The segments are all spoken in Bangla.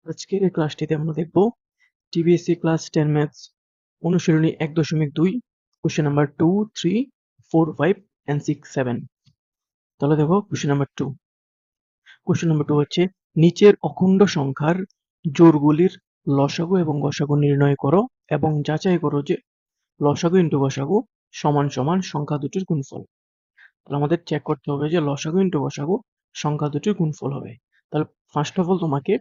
আজকের এই ক্লাসটিতে আমরা দেখব টিবিএসসি ক্লাস 10 ম্যাথস অনুশীলনী 1.2 কোশ্চেন নাম্বার 2, 3, 4, 5 and 6, 7। তাহলে দেখো কোশ্চেন নাম্বার 2। কোশ্চেন নাম্বার 2 হচ্ছে নিচের অখণ্ড সংখ্যার জোড়গুলির লসাগু এবং গসাগু নির্ণয় করো এবং যাচাই করো যে লসাগু ইনটু গসাগু সমান সমান সংখ্যা দুটির গুণফল। তাহলে আমাদের চেক করতে হবে যে লসাগু ইনটু গসাগু সংখ্যা দুটির গুণফল হবে। তাহলে ফার্স্ট অফ অল তোমাকে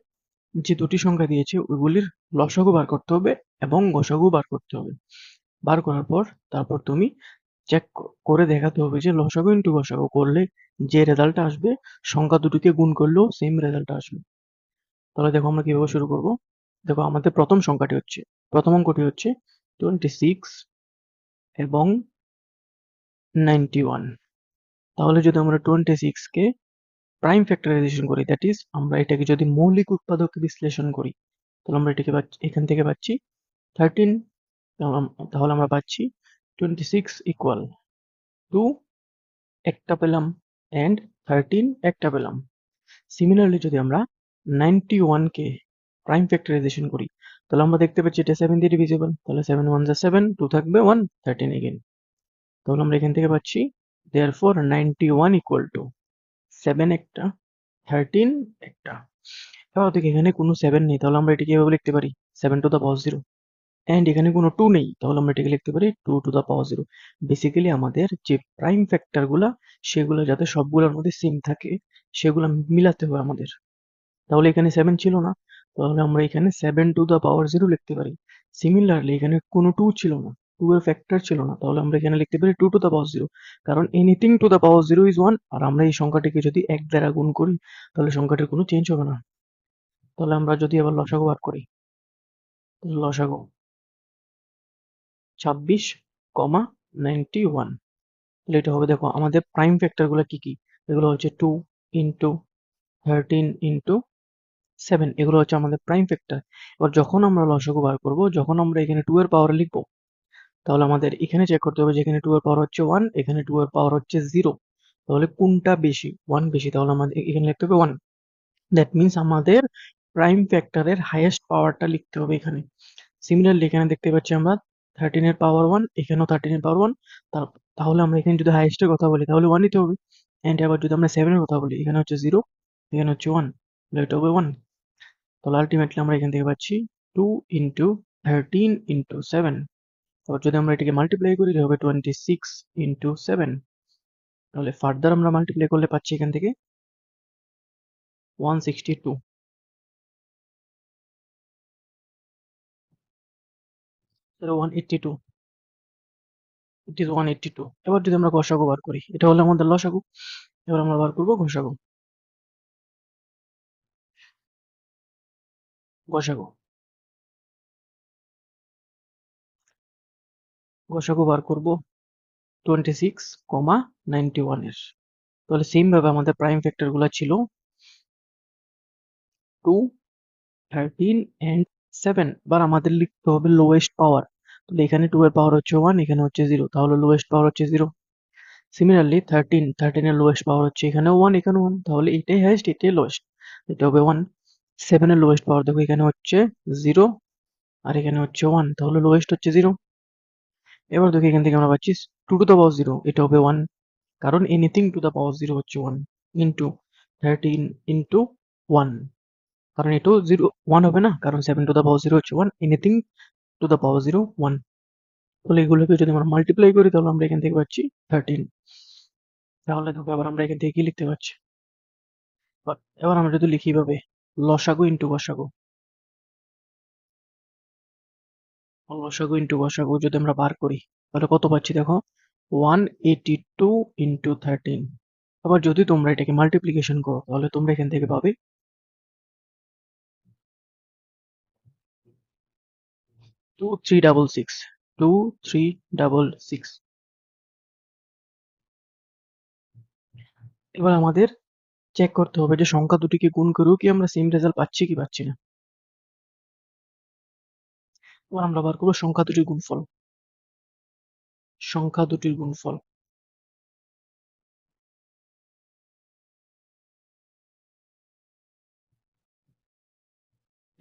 যে দুটি সংখ্যা দিয়েছে ওইগুলির লসাগু বার করতে হবে এবং গসাগু বার করতে হবে। বার করার পর তারপর তুমি চেক করে দেখাতে হবে যে লসাগু ইনটু গসাগু করলে যে রেজাল্টটা আসবে সংখ্যা দুটিকে গুণ করলেও সেম রেজাল্ট আসবে। তাহলে দেখো আমরা কিভাবে শুরু করব। দেখো আমাদের প্রথম অঙ্কটি হচ্ছে 26 এবং 91। তাহলে যদি আমরা 26 কে প্রাইম ফ্যাক্টরাইজেশন করি, দ্যাট ইজ আমরা এটাকে যদি মৌলিক উৎপাদক বিশ্লেষণ করি, তাহলে আমরা এটাকে এখান থেকে পাচ্ছি 13। তাহলে আমরা পাচ্ছি 26 ইকুয়াল টু একটা পেলাম এন্ড 13 একটা পেলাম। সিমিলারলি যদি আমরা 91 কে প্রাইম ফ্যাক্টরাইজেশন করি, তাহলে আমরা দেখতে পাচ্ছি এটা 7 দিয়ে ডিভিজিবল। তাহলে 7 1 যা 7, 2 থাকবে 1, 13 এগেইন। তাহলে আমরা এখান থেকে পাচ্ছি therefore 91 ইকুয়াল টু 7 একটা, 13 একটা। এবার দেখি এখানে কোনো 7 নেই, তাহলে আমরা এটাকে এভাবে লিখতে পারি 7 টু দ্য পাওয়ার 0। এন্ড এখানে কোনো 2 নেই, তাহলে আমরা এটাকে লিখতে পারি 2 টু দ্য পাওয়ার 0। বেসিক্যালি আমাদের যে প্রাইম ফ্যাক্টর গুলা সেগুলো যাতে সবগুলোর মধ্যে সেম থাকে সেগুলো মিলাতে হবে আমাদের। তাহলে এখানে 7 ছিল না, তাহলে আমরা এখানে 7 টু দ্য পাওয়ার 0 লিখতে পারি। সিমিলারলি এখানে কোনো 2 ছিল না, 2 এর ফ্যাক্টর ছিল না, তাহলে আমরা এখানে লিখতে পারি 2 টু দ্য পাওয়ার 0। কারণ anything to the power 0 is 1, আর আমরা এই সংখ্যাটিকে যদি 1 দ্বারা গুণ করি তাহলে সংখ্যাটির কোনো চেঞ্জ হবে না। তাহলে আমরা যদি আবার লসাগু বার করি, লসাগু 26, 91। তাহলে এটা হবে, দেখো আমাদের প্রাইম ফ্যাক্টর গুলো কি কি, এগুলো হচ্ছে 2 ইন্টু 13 ইন্টু 7, এগুলো হচ্ছে আমাদের প্রাইম ফ্যাক্টর। এবার যখন আমরা লসাগু বার করব, যখন আমরা এখানে 2 এর পাওয়ার লিখবো, তাহলে আমাদের এখানে চেক করতে হবে যে এখানে 2 এর পাওয়ার হচ্ছে 1, এখানে 2 এর পাওয়ার হচ্ছে 0। তাহলে কোনটা বেশি? 1 বেশি, তাহলে আমাদের এখানে লিখতে হবে 1। দ্যাট মিন্স আমাদের প্রাইম ফ্যাক্টরের হাইয়েস্ট পাওয়ারটা লিখতে হবে এখানে। সিমিলারলি এখানে দেখতে পাচ্ছি আমরা 13 এর পাওয়ার 1, এখানেও 13 এর পাওয়ার 1। তাহলে আমরা এখানে যদি হাইয়েস্টের কথা বলি তাহলে 1 নিতে হবে। এন্ড আবার যদি আমরা 7 এর কথা বলি, এখানে হচ্ছে 0, এখানে হচ্ছে 1, তাহলে এটা হবে 1। তাহলে আলটিমেটলি আমরা এখান থেকে পাচ্ছি 2 ইন্টু 13 ইন্টু 7। তারপর যদি আমরা এটাকে মাল্টিপ্লাই করি তাহলে হবে 26 ইন্টু 7। তাহলে ফার্দার আমরা মাল্টিপ্লাই করলে পাচ্ছি এখান থেকে 162। 182, ইট ইজ 182। এবার যদি আমরা গসাগু বার করি, এটা হলো আমাদের লসাগু। এবার আমরা বার করবো গসাগু। গসাগু গসাগু বার করব 26, 91 এর। তাহলে সেম ভাবে আমাদের প্রাইম ফ্যাক্টর গুলো ছিল 2, 13 এন্ড 7। এবার আমাদের লিখতে হবে লোয়েস্ট পাওয়ার। তাহলে এখানে 2 এর পাওয়ার হচ্ছে 1, এখানে হচ্ছে 0, তাহলে লোয়েস্ট পাওয়ার হচ্ছে 0। সিমিলারলি 13 এর লোয়েস্ট পাওয়ার হচ্ছে এখানেও 1, এখানেও 1, তাহলে এটাই হাইয়েস্ট, এটাই লোয়েস্ট, এটা হবে 1। 7 এর লোয়েস্ট পাওয়ার দেখো এখানে হচ্ছে 0 আর এখানে হচ্ছে 1, তাহলে লোয়েস্ট হচ্ছে 0। এবার দেখো এখান থেকে আমরা পাচ্ছি 2 টু দ্য পাওয়ার 0, এটা হবে 1, কারণ এনিথিং টু দ্য পাওয়ার 0 হচ্ছে 1 ইন্টু 13 ইন্টু 1, কারণ এটাও 0 1 হবে না, কারণ 7 টু দ্য পাওয়ার 0 হচ্ছে 1, এনিথিং টু দ্য পাওয়ার 0 1। তাহলে এগুলোকে যদি আমরা মাল্টিপ্লাই করি তাহলে আমরা এখান থেকে পাচ্ছি 13। তাহলে দেখো এবার আমরা এখান থেকে কি লিখতে পাচ্ছি, এবার আমরা যদি লিখি ভাবে লসাগু ইন্টু গসাগু, লসাগু ইন্টু গসাগু যদি আমরা বার করি তাহলে কত পাচ্ছি দেখো 182 ইন্টু 13। আবার যদি তোমরা এটাকে মাল্টিপ্লিকেশন করো তাহলে তোমরা এখান থেকে পাবে 2366, 2366। এবার আমাদের চেক করতে হবে যে সংখ্যা দুটিকে গুণ করেও কি আমরা সেম রেজাল্ট পাচ্ছি কি পাচ্ছি না। এবার আমরা বার করবো সংখ্যা দুটির গুণফল। সংখ্যা দুটির গুণফল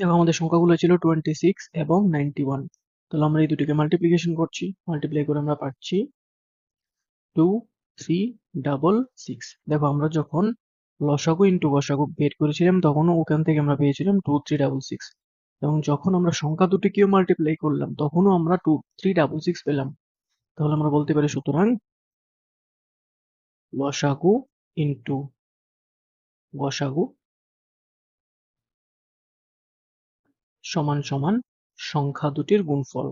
দেখো আমাদের সংখ্যাগুলো ছিল 26 এবং 91। তাহলে আমরা এই দুটিকে মাল্টিপ্লিকেশন করছি, মাল্টিপ্লাই করে আমরা পাচ্ছি 2366। দেখো আমরা যখন লসাগু ইন্টু গসাগু বের করেছিলাম তখনও ওখান থেকে আমরা পেয়েছিলাম 2366, এবং যখন আমরা সংখ্যা দুটিকেও মাল্টিপ্লাই করলাম তখনও আমরা 2366 পেলাম। তাহলে আমরা বলতে পারি সুতরাং লসাগু ইন্টু গসাগু সমান সমান সংখ্যা দুটির গুণফল,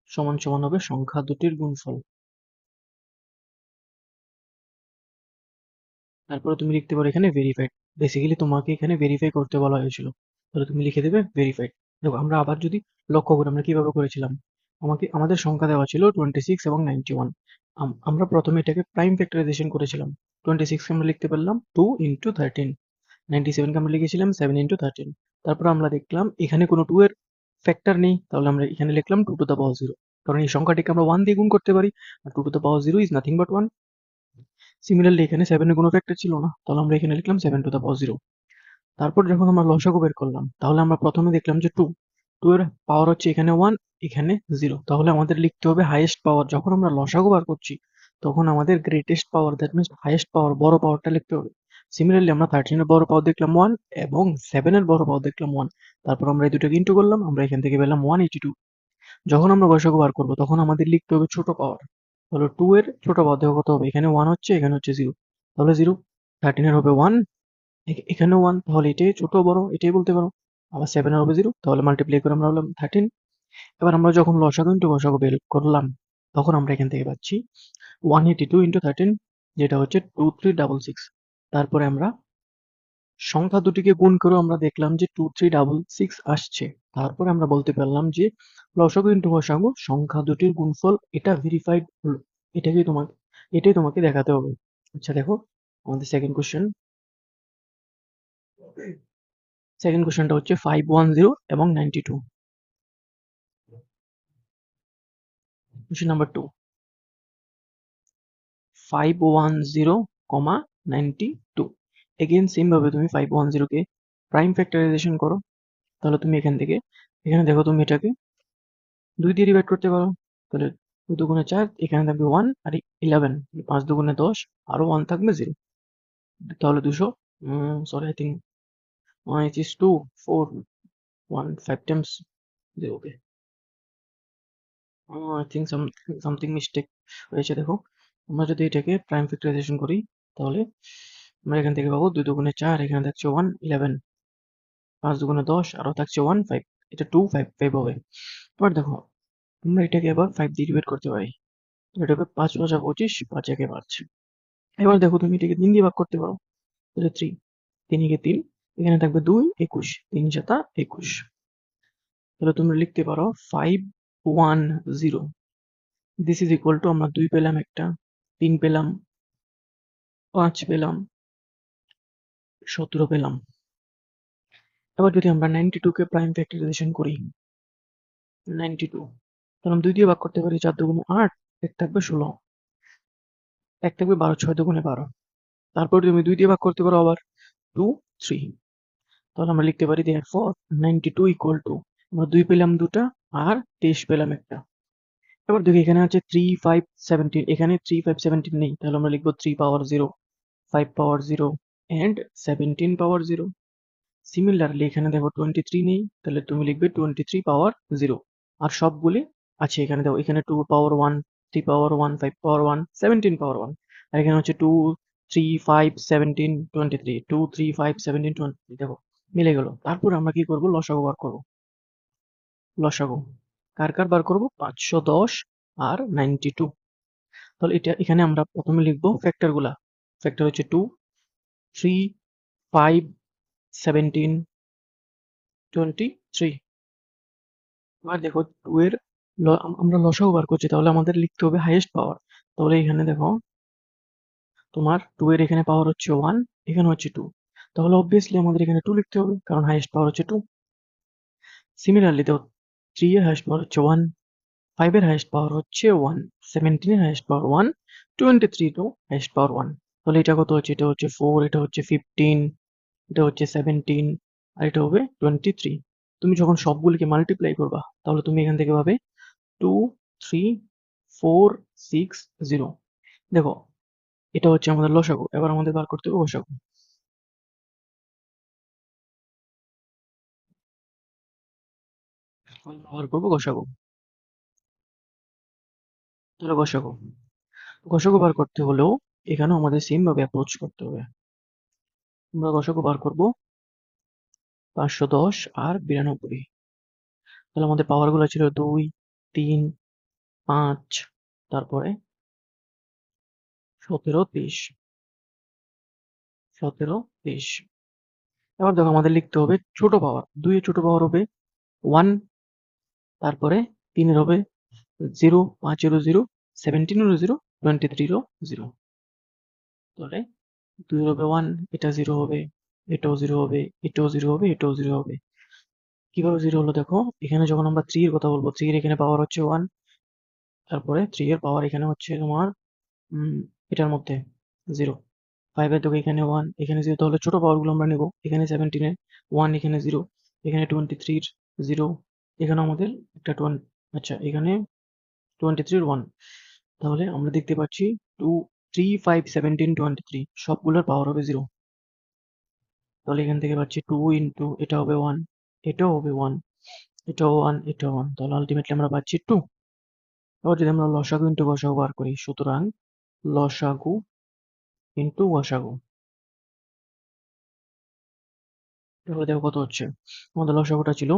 সমান সমান হবে সংখ্যা দুটির গুণফল। তারপরে তুমি লিখতে পারো এখানে ভেরিফাইড। বেসিক্যালি তোমাকে এখানে ভেরিফাই করতে বলা হয়েছিল, তাহলে তুমি লিখে দেবে ভেরিফাইড। দেখো আমরা আবার যদি লক্ষ্য করি আমরা কিভাবে করেছিলাম, আমাদের সংখ্যা দেওয়া ছিল 26 এবং 91। আমরা প্রথমে এটাকে প্রাইম ফ্যাক্টরাইজেশন করেছিলাম। 26 কে আমরা লিখতে পারলাম 2 ইন্টু 13, 97 কে আমরা লিখেছিলাম 7 ইন্টু 13। তারপর আমরা দেখলাম এখানে কোনো 2 এর ফ্যাক্টর নেই, তাহলে আমরা এখানে লিখলাম 2 টু দ্য পাওয়ার 0, কারণ এই সংখ্যাটিকে আমরা 1 দিয়ে গুণ করতে পারি, আর 2 to the power 0 is nothing but 1। Similarly এখানে 7 এর কোনো ফ্যাক্টর ছিল না, তাহলে আমরা এখানে লিখলাম 7 টু দ্য পাওয়ার 0। তারপর যখন আমরা লসাগু বের করলাম তাহলে আমরা প্রথমে দেখলাম যে 2 এর পাওয়ার হচ্ছে এখানে 1, এখানে 0, তাহলে আমাদের লিখতে হবে হাইয়েস্ট পাওয়ার। যখন আমরা লসাগু বার করছি তখন আমাদের greatest power, that means highest power, বড় পাওয়ারটা লিখতে হবে। সিমিলারলি আমরা 13 এর বড় পাওয়ার দেখলাম 1 এবং 7 এর বড় পাওয়ার দেখলাম 1। তারপর আমরা এই দুটোকে ইন্টু করলাম, আমরা এখান থেকে পেলাম 182। যখন আমরা গসাগু বার করবো তখন আমাদের লিখতে হবে ছোট পাওয়ার। তাহলে 2 এর ছোট পাওয়ার দেখো কত হবে, এখানে 1 হচ্ছে, এখানে হচ্ছে 0, তাহলে 0। 13 এর হবে 1, এখানেও 1, তাহলে এটাই ছোট বড় এটাই বলতে পারো। আবার 7 এর হবে 0, তাহলে মাল্টিপ্লাই করে আমরা হলাম 13। এবার আমরা যখন লসাগু ইন্টু গসাগু বের করলাম তখন আমরা এখান থেকে পাচ্ছি 182 ইন্টু 13, যেটা হচ্ছে 2366। তারপরে আমরা সংখ্যা দুটিকে গুণ করে আমরা দেখলাম যে 2366 আসছে। তারপরে আমরা বলতে পারলাম যে লসাগু ইন্টু গসাগু সংখ্যা দুটির গুণফল, এটা ভেরিফাইড হলো। এটাই তোমাকে দেখাতে হবে। আচ্ছা দেখো আমাদের সেকেন্ড কোশ্চেনটা হচ্ছে 510 এবং 92। Question number 2, 510, 92। এগেইন সেম ভাবে তুমি 510 কে প্রাইম ফ্যাক্টরাইজেশন করো। তাহলে তুমি এখানে দেখো তুমি এটাকে 2 দিয়ে ডিভাইড করতে পারো। তাহলে 2 দুগুণে 4, এখানে থাকবে 1 আর 11, 5 দুগুণে 10, আরো 1 থাকবে 0, তাহলে 200। Sorry, I think it is 2 4 1 5 times 0, okay. I think something mistake হয়েছে। দেখো আমরা যদি এটাকে প্রাইম ফ্যাক্টরাইজেশন করি তাহলে আমরা এখান থেকে পাবো 2 দুগুণে 4, এখানে থাকছে 1 11, 5 দুগুণে 10, আরো থাকছে 1 5, এটা 2 5 5 হবে। এবার দেখো আমরা এটাকে আবার 5 দিয়ে ডিভাইড করতে পারি, এটা হবে 5 5 25, 5 একে 5। এবার দেখো তুমি এটাকে 3 দিয়ে ভাগ করতে পারো, তাহলে 3, 3 একে 3, এখানে থাকবে 2 21, 3 7 21। তাহলে তুমি লিখতে পারো 510, দিস ইজ ইকুয়াল টু, আমরা 2 পেলাম, একটা 3 পেলাম, 5 পেলাম, 17 পেলাম। এবার যদি আমরা 92 কে প্রাইম ফ্যাক্টরাইজেশন করি, 92, তাহলে আমরা 2 দিয়ে ভাগ করতে পারি, 4 দুগুণে 8, 1 থাকবে 16, 1 থাকবে 12, 6 দুগুণে 12। তারপর তুমি 2 দিয়ে ভাগ করতে পারো আবার 2 3, তাহলে আমরা লিখতে পারি therefore 92 ইকুয়াল টু, আমরা 2 পেলাম 2টা আর 23 পেলাম একটা। এবার দেখি এখানে আছে 3 5 17, এখানে 3 5 17 নেই, তাহলে আমরা লিখবো 3 পাওয়ার 0, 5 পাওয়ার 0 and 17 পাওয়ার 0। সিমিলারলি এখানে দেখো 23 নেই, তাহলে তুমি লিখবে 23 পাওয়ার 0। আর সবগুলি আছে, এখানে দেখো এখানে 2 পাওয়ার 1, 3 পাওয়ার 1, 5 পাওয়ার 1, 17 পাওয়ার 1, আর এখানে হচ্ছে 2 3 5 17 23, 2 3 5 17 23, দেখো মিলে গেল। তারপর আমরা কি করব, লসাগু বার করব। লসাগু কার কার বার করব, 510 আর 92। তাহলে এটা এখানে আমরা প্রথমে লিখবো ফ্যাক্টর গুলা। ফ্যাক্টর হচ্ছে 2 3 5 17 23। এবার দেখো 2 এর আমরা লসাগু বার করছি, তাহলে আমাদের লিখতে হবে হাইয়েস্ট পাওয়ার। তাহলে এখানে দেখো তোমার 2 এর এখানে পাওয়ার হচ্ছে 1, এখানে হচ্ছে 2, তাহলে অবভিয়াসলি আমাদের এখানে 2 লিখতে হবে, কারণ হাইয়েস্ট পাওয়ার হচ্ছে 2। সিমিলারলি দেখো 3 এর হাইয়েস্ট পাওয়ার হচ্ছে 1, 5 এর হাইয়েস্ট পাওয়ার হচ্ছে 1, 17 এর হাইয়েস্ট পাওয়ার 1, 23 তো হাইয়েস্ট পাওয়ার 1। তাহলে এটা কত হচ্ছে, এটা হচ্ছে 4, এটা হচ্ছে 15, এটা হচ্ছে 17, আর এটা হবে 23। তুমি যখন সবগুলিকে মাল্টিপ্লাই করবা তাহলে তুমি এখান থেকে পাবে 23460। দেখো এটা হচ্ছে আমাদের লসাগু। এবার আমাদের বার করতে হবে গসাগু। বার করবো গসাগু। তাহলে গসাগু গসাগু বার করতে হলেও এখানেও আমাদের সেম ভাবে অ্যাপ্রোচ করতে হবে। আমরা গসাগু বার করবো 510 আর 92। তাহলে আমাদের পাওয়ার গুলো ছিল 2, 3, 5, তারপরে 17, 23, 17, 23। এবার দেখো আমাদের লিখতে হবে ছোট পাওয়ার। 2 এর ছোট পাওয়ার হবে 1, তারপরে 3 এর হবে 0, 5 এরও 0, 17 এরও 0, 23 এরও 0। তাহলে 2 এর হবে 1, এটা 0 হবে, এটাও 0 হবে, এটাও 0 হবে, এটাও 0 হবে। কিভাবে 0 হলো দেখো, এখানে যখন আমরা 3 এর কথা বলবো, 3 এর এখানে পাওয়ার হচ্ছে 1, তারপরে 3 এর পাওয়ার এখানে হচ্ছে তোমার এটার মধ্যে 0, 5 এর দেখো এখানে 1, এখানে 0। তাহলে ছোট পাওয়ার গুলো আমরা নেব। এখানে 17 এর 1, এখানে 0, এখানে 23 এর 0, এখানে আমাদের একটা 20, আচ্ছা এখানে 23 এর 1। তাহলে আমরা দেখতে পাচ্ছি 2, 3, 5, 17, 23 সবগুলোর পাওয়ার হবে 0। তাহলে এখান থেকে পাচ্ছি 2 ইন্টু এটা হবে 1, এটাও হবে 1, এটাও 1, এটাও 1। তাহলে আলটিমেটলি আমরা পাচ্ছি 2। এবার যদি আমরা লসাগু ইন্টু গসাগু বার করি, সুতরাং লসাগু ইন্টু গসাগু, তাহলে দেখো কত হচ্ছে। আমাদের লসাগুটা ছিল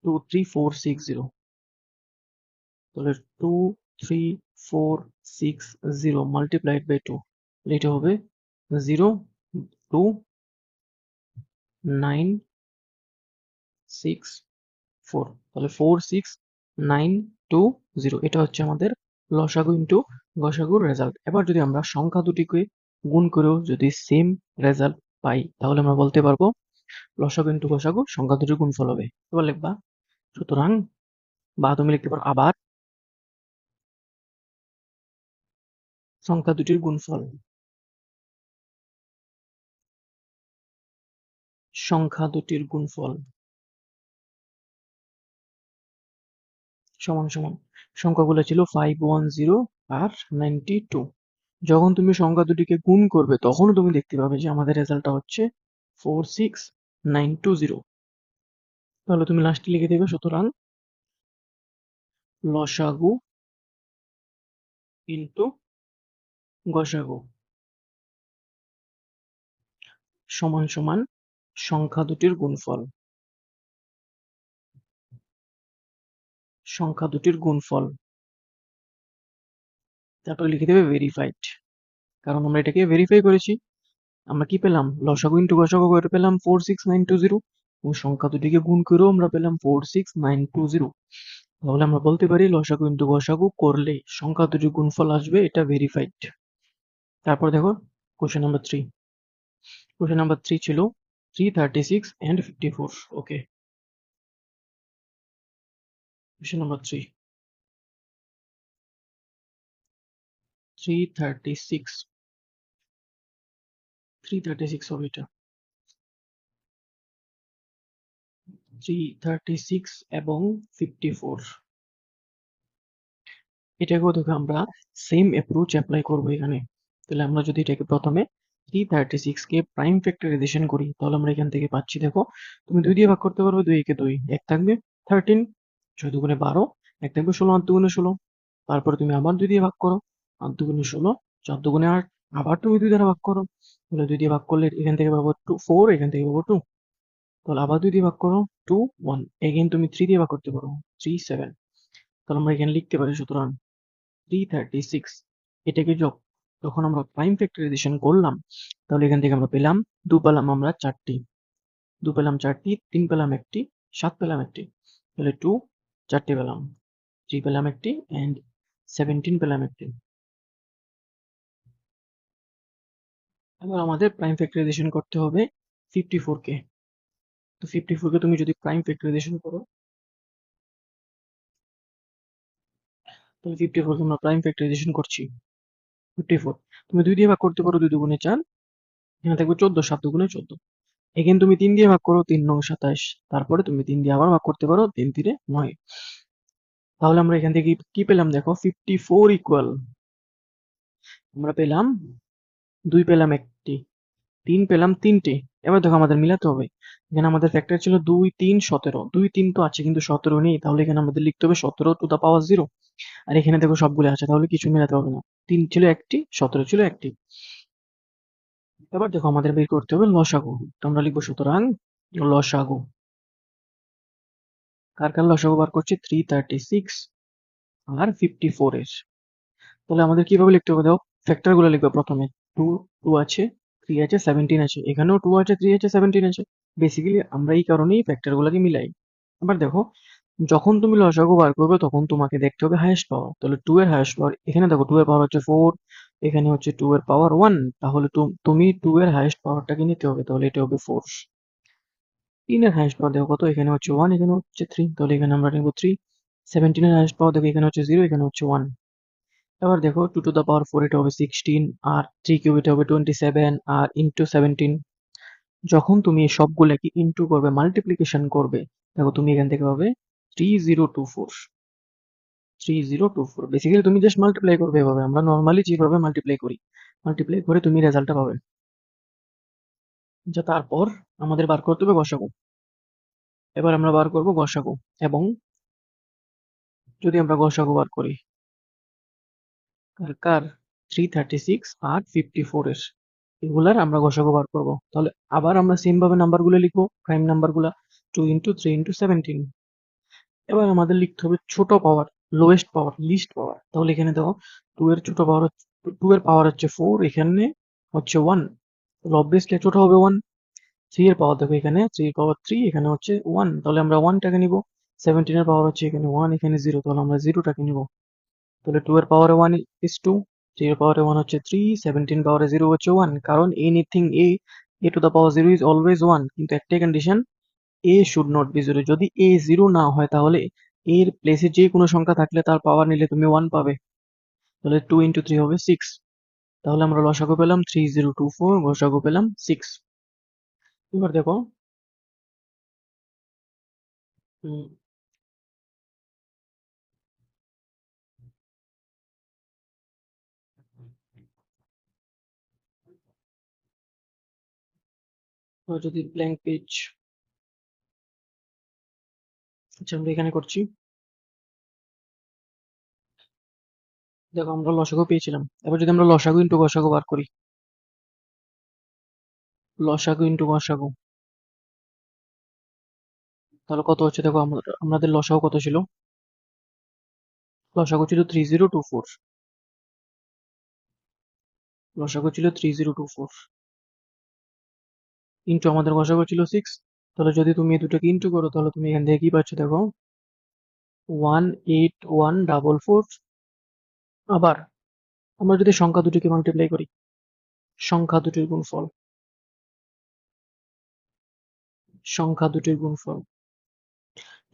23460। তাহলে 23460 মাল্টিপ্লাইড বাই 2, এটা হবে 02964। তাহলে 46920, এটা হচ্ছে আমাদের লসাগু ইন্টু গসাগুর রেজাল্ট। এবার যদি আমরা সংখ্যা দুটিকে গুণ করেও যদি সেম রেজাল্ট পাই তাহলে আমরা বলতে পারবো লসাগু ইন্টু গসাগু সংখ্যা দুটির গুণফল হবে। এবার লিখবা সুতরাং, বা তুমি লিখতে পারো আবার, সংখ্যা দুটির গুণফল, সংখ্যা দুটির গুণফল সমান সমান, সংখ্যাগুলো ছিল 510 আর 92। যখন তুমি সংখ্যা দুটিকে গুণ করবে তখনও তুমি দেখতে পাবে যে আমাদের রেজাল্টটা হচ্ছে 46920। তাহলে তুমি লাস্টে লিখে দেবে সুতরাং লসাগু ইন্টু গসাগু সমান সমান সংখ্যা দুটির গুণফল, সংখ্যা দুটির গুণফল। তারপরে লিখে দেবে ভেরিফাইড, কারণ আমরা এটাকে ভেরিফাই করেছি। আমরা কি পেলাম, লসাগু ইন্টু গসাগু করে পেলাম 46920, এবং সংখ্যা দুটিকে গুণ করেও আমরা পেলাম 46920। তাহলে আমরা বলতে পারি লসাগু ইন্টু গসাগু করলে সংখ্যা দুটির গুণফল আসবে, এটা ভেরিফাইড। তারপর দেখো কোশ্চেন নাম্বার 3। কোশ্চেন নাম্বার 3 ছিল 336 and 54। ওকে, কোশ্চেন নাম্বার 3, 336, 336 হবে এটা, 336 এবং 54। এটাকেও দেখো আমরা সেম অ্যাপ্রোচ অ্যাপ্লাই করবো এখানে। তাহলে আমরা যদি এটাকে প্রথমে 336 কে প্রাইম ফ্যাক্টরাইজেশন করি তাহলে আমরা এখান থেকে পাচ্ছি, দেখো তুমি 2 দিয়ে ভাগ করতে পারবে, 2 একে 2, এক থাকবে 13, 6 দুগুণে 12, এক থাকবে 16, 8 দুগুণে 16। তারপরে তুমি আবার 2 দিয়ে ভাগ করো, 8 দুগুণে 16, 4 দুগুণে 8, আবার তুমি 2 দ্বারা ভাগ করো, তাহলে 2 দিয়ে ভাগ করলে এখান থেকে পাবো 2 4, এখান থেকে পাবো 2। তাহলে আবার 2 দিয়ে ভাগ করো 2 1, এগেইন তুমি 3 দিয়ে ভাগ করতে পারো 3 7। তাহলে আমরা এখানে লিখতে পারি সুতরাং 336, এটাকে যখন আমরা প্রাইম ফ্যাক্টরাইজেশন করলাম তাহলে এখান থেকে আমরা পেলাম 2 পেলাম আমরা 4টি, 2 পেলাম 4টি, 3 পেলাম একটি, 7 পেলাম একটি, তাহলে 2 4টি পেলাম, 3 পেলাম একটি, এন্ড 17 পেলাম একটি। এবার আমাদের প্রাইম ফ্যাক্টরাইজেশন করতে হবে 54 কে। তো 54 কে তুমি যদি প্রাইম ফ্যাক্টরাইজেশন করো তাহলে 54 কে আমরা প্রাইম ফ্যাক্টরাইজেশন করছি 54, তুমি 2 দিয়ে ভাগ করতে পারো, 2 দুগুণে 4, এখানে থাকবে 14, 7 গুণে 14। এখানে তুমি 3 দিয়ে ভাগ করো, 3 নং 27। তারপরে তুমি 3 দিয়ে আবার ভাগ করতে পারো, 3 3 9। তাহলে আমরা এখান থেকে কি পেলাম দেখো, 54 ইকুয়াল, আমরা পেলাম 2 পেলাম একটি, 3 পেলাম 3টে। এবার দেখো আমাদের মিলাতে হবে। এখানে আমাদের ফ্যাক্টর ছিল 2 3 17, 2 3 তো আছে কিন্তু 17 নেই, তাহলে এখানে আমাদের লিখতে হবে 17 টু দা পাওয়ার 0। আর এখানে দেখো সবগুলো আছে, তাহলে কিছু মেলাতে হবে না। 3 ছিল একটি, 17 ছিল একটি। এবার দেখো আমাদের বের করতে হবে লসাগু। তো আমরা লিখবো সুতরাং লসাগু, কার কার লসাগু বার করছি, 336 আর 54 এর। তাহলে আমাদের কিভাবে লিখতে হবে দেখো, ফ্যাক্টর গুলো লিখবে প্রথমে। 2 2 আছে, 3 আছে, 17 আছে, এখানেও 2 আছে, 3 আছে, 17 আছে। বেসিক্যালি আমরা এই কারণেই ফ্যাক্টর গুলোকে মিলাই। এবার দেখো, যখন তুমি লসাগু বার করবে তখন তোমাকে দেখতে হবে হাইয়েস্ট পাওয়ার। তাহলে 2 এর হাইয়েস্ট পাওয়ার, এখানে দেখো 2 এর পাওয়ার হচ্ছে 4, এখানে হচ্ছে 2 এর পাওয়ার 1। তাহলে তুমি 2 এর হাইয়েস্ট পাওয়ারটাকে নিতে হবে, তাহলে এটা হবে 4। 3 এর হাইয়েস্ট পাওয়ার দেখো কত, এখানে হচ্ছে 1, এখানে হচ্ছে 3, তাহলে এখানে আমরা নেব 3। 17 এর হাইয়েস্ট পাওয়ার দেখো, এখানে হচ্ছে 0, এখানে হচ্ছে 1। এবার দেখো 2 টু দ্য পাওয়ার 4 এটা হবে 16, আর 3 কিউব এটা হবে 27, আর ইন্টু 17। যখন তুমি এই সবগুলোকে ইন্টু করবে, মাল্টিপ্লিকেশন করবে, দেখো তুমি এখান থেকে পাবে 3024। 3024 বেসিক্যালি তুমি জাস্ট মাল্টিপ্লাই করবে এভাবে, আমরা নর্মালি যেভাবে মাল্টিপ্লাই করি, মাল্টিপ্লাই করে তুমি রেজাল্টটা পাবে। যা তারপর আমাদের বার করতে হবে গসাগু। এবার আমরা বার করব গসাগু, এবং যদি আমরা গসাগু বার করি কার কার, 336 আর 54 এর, এগুলার আমরা গসাগু বার করবো। তাহলে আবার আমরা সেম ভাবে নাম্বারগুলো লিখবো, প্রাইম নাম্বারগুলা, 2 ইন্টু 3 ইন্টু 17। এবার আমাদের লিখতে হবে ছোট পাওয়ার, লোয়েস্ট পাওয়ার, লিস্ট পাওয়ার। তাহলে এখানে দেখো 2 এর ছোট পাওয়ার, 2 এর পাওয়ার হচ্ছে 4, এখানে হচ্ছে 1, তাহলে অবভিয়াসলি ছোট হবে 1। 3 এর পাওয়ার দেখো, এখানে 3 এর পাওয়ার 3, এখানে হচ্ছে 1, তাহলে আমরা 1 টাকে নিব। 17 এর পাওয়ার হচ্ছে এখানে 1, এখানে 0, তাহলে আমরা 0 টাকে নিব। তাহলে 2 এর পাওয়ারে 1 is 2, 3 এর পাওয়ারে 1 হচ্ছে 3, 17 পাওয়ারে 0 হচ্ছে 1। কারণ anything a to the power 0 is always 1, কিন্তু একটাই condition, a should not be 0। যদি a 0 না হয় তাহলে এর প্লেসে যে কোনো সংখ্যা থাকলে তার পাওয়ার নিলে তুমি 1 পাবে। তাহলে 2 ইন্টু 3 হবে 6। তাহলে আমরা লসাগু পেলাম 3024, গসাগু পেলাম 6। এবার দেখো, উম, যদি ব্ল্যাঙ্ক পেজ, আচ্ছা আমরা এখানে করছি। দেখো আমরা লসাগু পেয়েছিলাম, এবার যদি আমরা লসাগু ইন্টু গসাগু বার করি, লসাগু ইন্টু গসাগু, তাহলে কত হচ্ছে দেখো, আমাদের লসাগু কত ছিল, লসাগু ছিল 3024, লসাগু ছিল 3024 ইন্টু আমাদের গসাগু ছিল 6। তাহলে যদি তুমি এই দুটোকে ইন্টু করো, তাহলে তুমি এখান থেকে কি পাচ্ছ দেখো, 18144। আবার আমরা যদি সংখ্যা দুটিকে মাল্টিপ্লাই করি, সংখ্যা দুটির গুণফল, সংখ্যা দুটির গুণফল,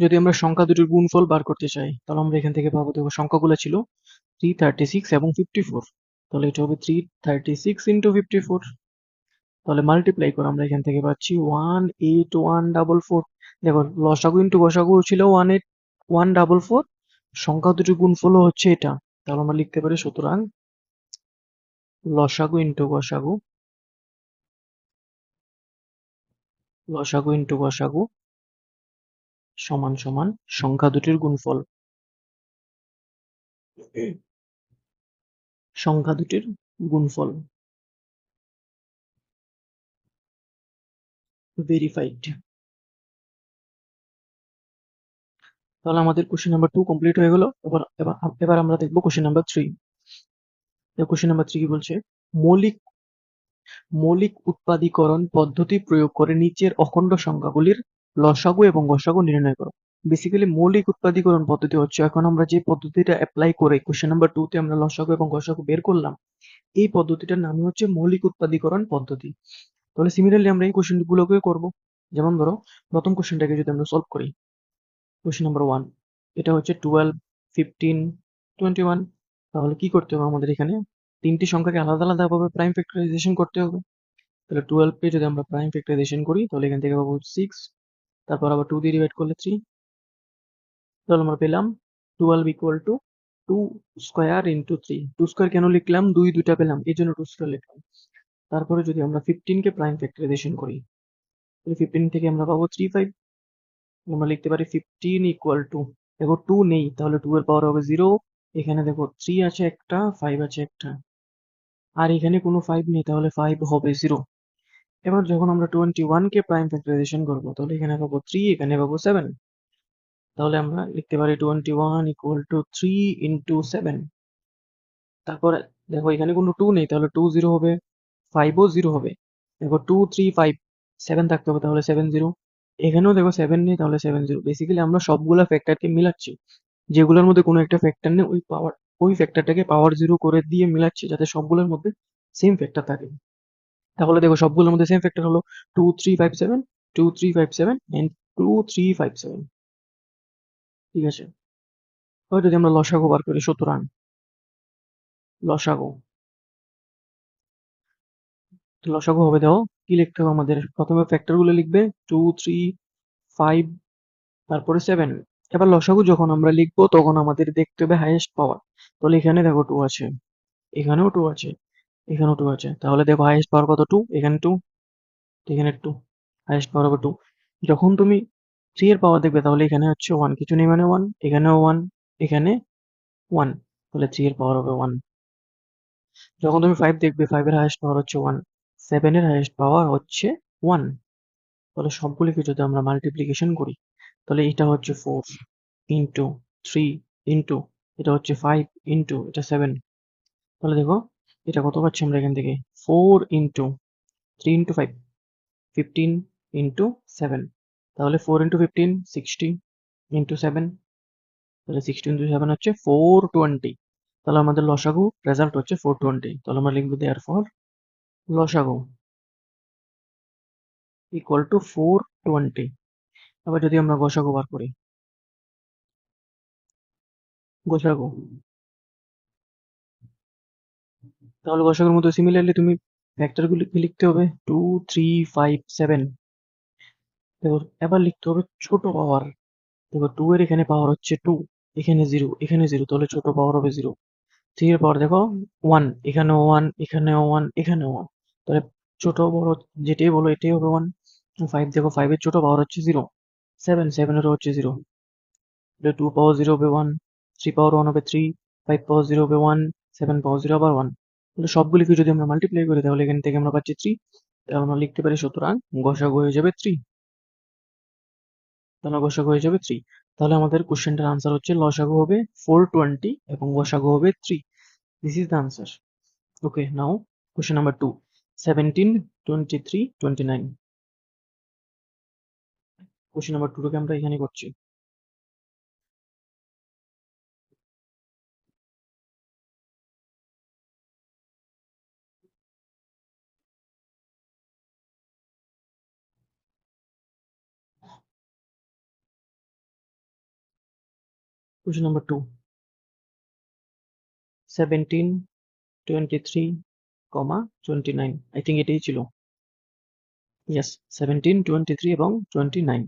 যদি আমরা সংখ্যা দুটির গুণফল বার করতে চাই, তাহলে আমরা এখান থেকে পাবো, দেখো সংখ্যাগুলো ছিল 336 এবং 54, তাহলে এটা হবে 336 ইন্টু 54। তাহলে মাল্টিপ্লাই করে আমরা এখান থেকে পাচ্ছি 18144। দেখো লসাগু ইন্টু গসাগু ছিল 18144, সংখ্যা দুটির গুণফলও হচ্ছে এটা। তাহলে আমরা লিখতে পারি সুতরাং লসাগু ইন্টু গসাগু, লসাগু ইন্টু গসাগু সমান সমান সংখ্যা দুটির গুণফল, সংখ্যা দুটির গুণফল। ভেরিফাইড। তাহলে আমাদের কোশ্চেন নাম্বার 2 কমপ্লিট হয়ে গেল। এবার আমরা দেখবো কোশ্চেন নাম্বার 3। কোশ্চেন নাম্বার 3 কি বলছে, মৌলিক মৌলিক উৎপাদীকরণ পদ্ধতি প্রয়োগ করে নিচের অখণ্ড সংখ্যাগুলির লসাগু এবং গসাগু নির্ণয় করো। বেসিক্যালি মৌলিক উৎপাদীকরণ পদ্ধতি হচ্ছে, এখন আমরা যে পদ্ধতিটা অ্যাপ্লাই করে কোশ্চেন নাম্বার 2 তে আমরা লসাগু এবং গসাগু বের করলাম, এই পদ্ধতিটার নামই হচ্ছে মৌলিক উৎপাদীকরণ পদ্ধতি। তাহলে সিমিলারলি আমরা এই কোশ্চেন গুলোকে করব। যেমন ধরো, প্রথম কোশ্চেনটাকে যদি আমরা সলভ করি, কোশ্চেন নাম্বার 1, এটা হচ্ছে 12, 15, 21। তাহলে কি করতে হবে আমাদের, এখানে তিনটি সংখ্যাকে আলাদা আলাদা ভাবে প্রাইম ফ্যাক্টরাইজেশন করতে হবে। তাহলে 12 কে যদি আমরা প্রাইম ফ্যাক্টরাইজেশন করি তাহলে এখান থেকে পাবো 6, তারপর আবার 2 দিয়ে ডিভাইড করলে 3, তাহলে আমরা পেলাম 12 equal to 2 square into 3। 2 square কেন লিখলাম, দুইটা পেলাম এই জন্য 2 স্কোয়ার লিখলাম। তারপরে যদি আমরা 15 কে প্রাইম ফ্যাক্টরাইজেশন করি তাহলে 15 থেকে আমরা পাবো 35। আমরা লিখতে পারি 15 ইকুয়াল টু, দেখো 2 নেই তাহলে 2 এর পাওয়ার হবে 0, এখানে দেখো 3 আছে একটা, 5 আছে একটা, আর এখানে কোনো 5 নেই তাহলে 5 হবে 0। এবার যখন আমরা 21 কে প্রাইম ফ্যাক্টরাইজেশন করবো তাহলে এখানে পাবো 3, এখানে পাবো 7, তাহলে আমরা লিখতে পারি 21 ইকুয়াল টু 3 ইন্টু 7। তারপরে দেখো এখানে কোনো 2 নেই তাহলে 2 0 হবে, 5 ও 0 হবে। দেখো 2 3 5 7 থাকতে হবে তাহলে 7 0। এখানেও দেখো 7 নেই তাহলে 7 0। বেসিক্যালি আমরা সবগুলা ফ্যাক্টরকে মিলাচ্ছি, যেগুলোর মধ্যে কোনো একটা ফ্যাক্টর নেই ওই ফ্যাক্টরটাকে পাওয়ার 0 করে দিয়ে মিলাচ্ছি যাতে সবগুলোর মধ্যে সেম ফ্যাক্টর থাকে। তাহলে দেখো সবগুলোর মধ্যে সেম ফ্যাক্টর হলো 2 3 5 7, 2 3 5 7 এন্ড 2 3 5 7। ঠিক আছে, এবার যদি আমরা লসাগু বার করি, সুতরাং লসাগু, তো লসাগু হবে, দেখো কি লিখতে হবে আমাদের, প্রথমে ফ্যাক্টর গুলো লিখবে 2 3 5 তারপরে 7। এবার লসাগু যখন আমরা লিখবো তখন আমাদের দেখতে হবে হাইয়েস্ট পাওয়ার। তাহলে এখানে দেখো 2 আছে, এখানেও 2 আছে, এখানেও 2 আছে, তাহলে দেখো হাইয়েস্ট পাওয়ার কত, 2, এখানে 2, এখানে 2, হাইয়েস্ট পাওয়ার হবে 2। যখন তুমি 3 এর পাওয়ার দেখবে তাহলে এখানে হচ্ছে 1, কিছু নেই মানে 1, এখানেও 1, এখানে 1, তাহলে 3 এর পাওয়ার হবে 1। যখন তুমি 5 দেখবে 5 এর হাইয়েস্ট পাওয়ার হচ্ছে 1, 7 এর হাইয়েস্ট পাওয়ার হচ্ছে 1। তাহলে সবগুলিকে যদি আমরা মাল্টিপ্লিকেশন করি তাহলে এটা হচ্ছে 4 ইন্টু 3 ইন্টু এটা হচ্ছে 5 ইন্টু এটা 7। তাহলে দেখো এটা কত পাচ্ছি আমরা এখান থেকে, 4 ইন্টু 3 ইন্টু 5, 15 ইন্টু 7। তাহলে 4 ইন্টু 15 60 ইন্টু 7, তাহলে 60 ইন্টু 7 হচ্ছে 420। তাহলে আমাদের লসাগু রেজাল্ট হচ্ছে 420। তাহলে আমরা লিখবো দেয়ারফর লসাগু ইকুয়াল টু 420। আবার যদি আমরা গসাগু বার করি, গসাগু, তাহলে গসাগুর মতো সিমিলারলি তুমি ভেক্টরগুলি লিখতে হবে 2 3 5 7। দেখো এবার লিখতে হবে ছোট পাওয়ার। দেখো 2 এর এখানে পাওয়ার হচ্ছে 2, এখানে 0, এখানে 0, তাহলে ছোট পাওয়ার হবে 0। 3 এর পাওয়ার দেখো 1, এখানেও 1, এখানেও 1, এখানেও 1, তাহলে ছোট বড় যেটাই বলো এটাই হবে 1। 5 দেখো 5 এর ছোট পাওয়ার হচ্ছে 0, 7 এরও হচ্ছে 0, 2 পাওয়ার 0 হবে 1, 3 পাওয়ার 1 হবে 3, 5 পাওয়ার 0 হবে 1, 7 পাওয়ার 0 আবার 1। তাহলে সবগুলিকে যদি আমরা মাল্টিপ্লাই করি তাহলে এখান থেকে আমরা পাচ্ছি 3। তাহলে আমরা লিখতে পারি সুতরাং গসাগু হয়ে যাবে 3। তাহলে গসাগু হয়ে যাবে 3। তাহলে আমাদের কোশ্চেনটার আনসার হচ্ছে লসাগু হবে 420 এবং গসাগু হবে 3। This is the answer. Okay, now question number 2, 17 23 29। Question number 2 কে আমরা এখানে করছি। কোশ্চেন নাম্বার 2, 17 23 29, আই থিঙ্ক এটাই ছিল। ইয়েস, 17 23 এবং 29।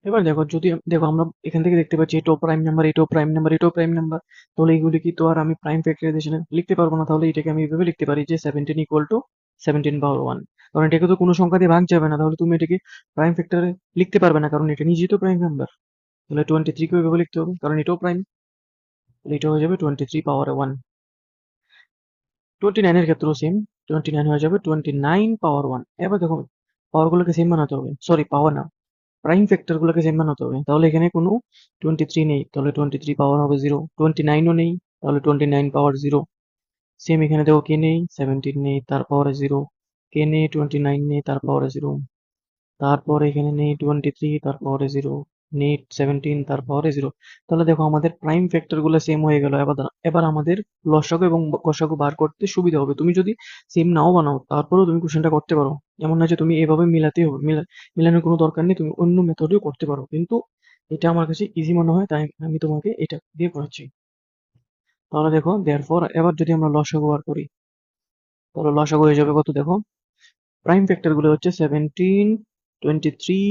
এবার দেখো যদি দেখো আমরা এখান থেকে দেখতে পাচ্ছি এটাও প্রাইম নাম্বার, এটাও প্রাইম নাম্বার, এটাও প্রাইম নাম্বার, তাহলে এইগুলি কি তো আর আমি প্রাইম ফ্যাক্টরাইজেশনে লিখতে পারবো না। তাহলে এটাকে আমি এভাবে লিখতে পারি যে 17 ইকুয়াল টু 17 পাওয়ার 1। কারণ এটাকে তো কোনো সংখ্যা দিয়ে ভাগ যাবে না, তাহলে তুমি এটাকে প্রাইম ফ্যাক্টরে লিখতে পারবে না কারণ এটা নিজেই তো প্রাইম নাম্বার। তাহলে 23 কে এভাবে লিখতে হবে কারণ এটাও প্রাইম, তাহলে এটা হয়ে যাবে 23 পাওয়ার 1। 29 এর ক্ষেত্রেও সেম, 29 হয়ে যাবে 29 পাওয়ার 1। এবার দেখো পাওয়ার গুলোকে সেম বানাতে হবে, সরি পাওয়ার না, প্রাইম ফ্যাক্টর গুলোকে সেম বানাতে হবে। তাহলে এখানে কোনো 23 নেই তাহলে 23 পাওয়ার হবে 0, 29ও নেই তাহলে 29 পাওয়ার 0। সেম এখানে দেখো কে নেই, 17 নেই তার পাওয়ারে 0, কে নেই 29 নেই তার পাওয়ারে 0, তারপর এখানে নেই 23 তার পাওয়ারে 0, নেই 17 তার পাওয়ারে 0। তাহলে দেখো আমাদের প্রাইম ফ্যাক্টর গুলো সেম হয়ে গেল। এবার আমাদের লসাগু এবং গসাগু বার করতে সুবিধা হবে। তুমি যদি সেম নাও বানাও তারপরেও তুমি কোশ্চেনটা করতে পারো, এমন না যে তুমি এভাবে মিলাতেই হবে, মিলানোর কোনো দরকার নেই, তুমি অন্য মেথডেও করতে পারো, কিন্তু এটা আমার কাছে ইজি মনে হয় তাই আমি তোমাকে এটা দিয়ে করাচ্ছি। তাহলে দেখো দেয়ারফর এবার যদি আমরা লসাগু বার করি তাহলে লসাগু হয়ে যাবে কত দেখো, প্রাইম ফ্যাক্টর গুলো হচ্ছে 17, 23,